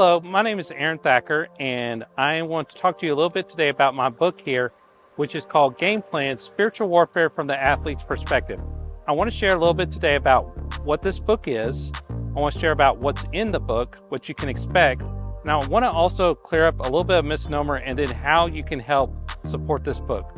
Hello, my name is Aaron Thacker, and I want to talk to you a little bit today about my book here, which is called Game Plan: Spiritual Warfare from the Athlete's Perspective. I want to share a little bit today about what this book is. I want to share about what's in the book, what you can expect. Now, I want to also clear up a little bit of misnomer and then how you can help support this book.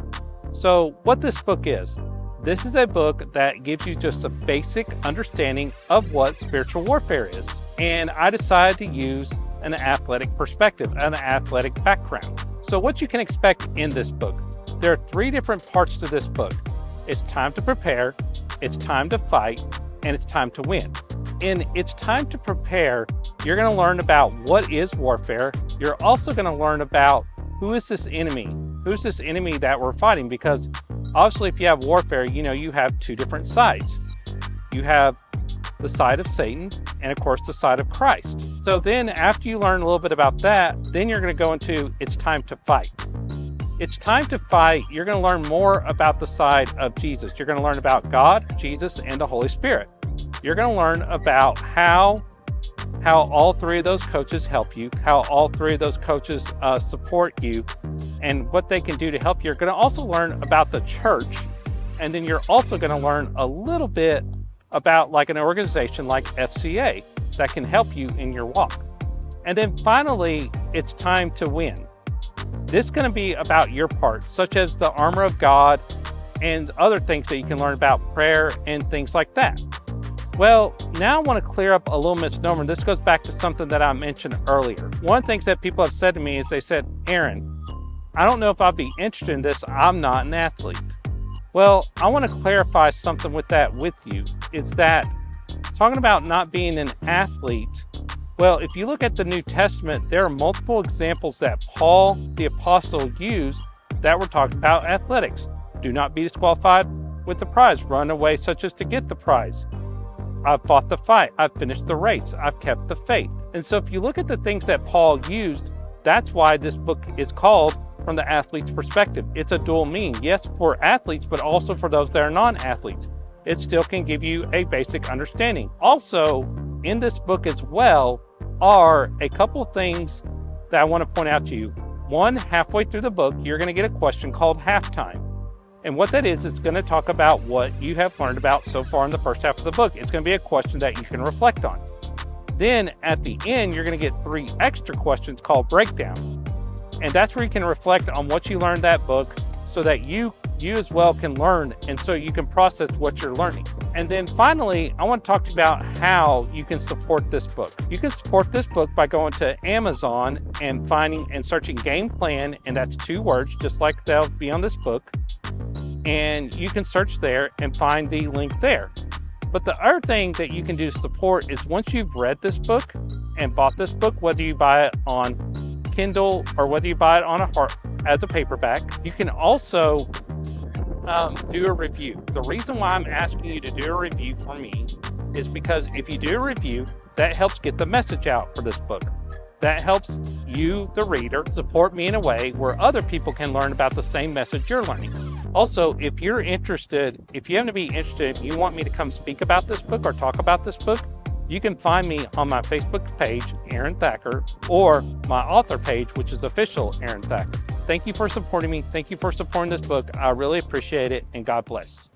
So what this book is, this is a book that gives you just a basic understanding of what spiritual warfare is. And I decided to use an athletic perspective, an athletic background. So what you can expect in this book, there are 3 different parts to this book. It's time to prepare, it's time to fight, and it's time to win. In It's Time to Prepare, you're going to learn about what is warfare. You're also going to learn about who is this enemy? Who's this enemy that we're fighting? Because obviously if you have warfare, you have 2 different sides. You have the side of Satan and of course the side of Christ. So then after you learn a little bit about that, then you're going to go into it's time to fight. It's time to fight. You're going to learn more about the side of Jesus. You're going to learn about God, Jesus, and the Holy Spirit. You're going to learn about how all 3 of those coaches help you, how all 3 of those coaches support you, and what they can do to help you. You're going to also learn about the church, and then you're also going to learn a little bit about like an organization like FCA that can help you in your walk. And then finally, it's time to win. This is going to be about your part, such as the armor of God and other things that you can learn about prayer and things like that. Well, now I want to clear up a little misnomer. This goes back to something that I mentioned earlier. One of the things that people have said to me is they said, Aaron, I don't know if I'll be interested in this. I'm not an athlete. Well, I want to clarify something with that with you. It's that talking about not being an athlete, well, if you look at the New Testament, there are multiple examples that Paul the Apostle used that were talking about athletics. Do not be disqualified with the prize. Run away such as to get the prize. I've fought the fight. I've finished the race. I've kept the faith. And so if you look at the things that Paul used, that's why this book is called From the Athlete's Perspective. It's a dual meaning. Yes, for athletes, but also for those that are non-athletes. It still can give you a basic understanding. Also, in this book as well are a couple things that I want to point out to you. One, halfway through the book, you're going to get a question called halftime. And what that is going to talk about what you have learned about so far in the first half of the book. It's going to be a question that you can reflect on. Then at the end, you're going to get 3 extra questions called breakdown. And that's where you can reflect on what you learned that book so that you as well can learn and so you can process what you're learning. And then finally, I want to talk to you about how you can support this book. You can support this book by going to Amazon and finding and searching Game Plan, and that's 2 words, just like they'll be on this book. And you can search there and find the link there. But the other thing that you can do to support is once you've read this book and bought this book, whether you buy it on Kindle or whether you buy it as a paperback, you can also do a review. The reason why I'm asking you to do a review for me is because if you do a review, that helps get the message out for this book. That helps you, the reader, support me in a way where other people can learn about the same message you're learning. Also, if you're interested, if you happen to be interested, if you want me to come speak about this book or talk about this book, you can find me on my Facebook page, Aaron Thacker, or my author page, which is official Aaron Thacker. Thank you for supporting me. Thank you for supporting this book. I really appreciate it, and God bless.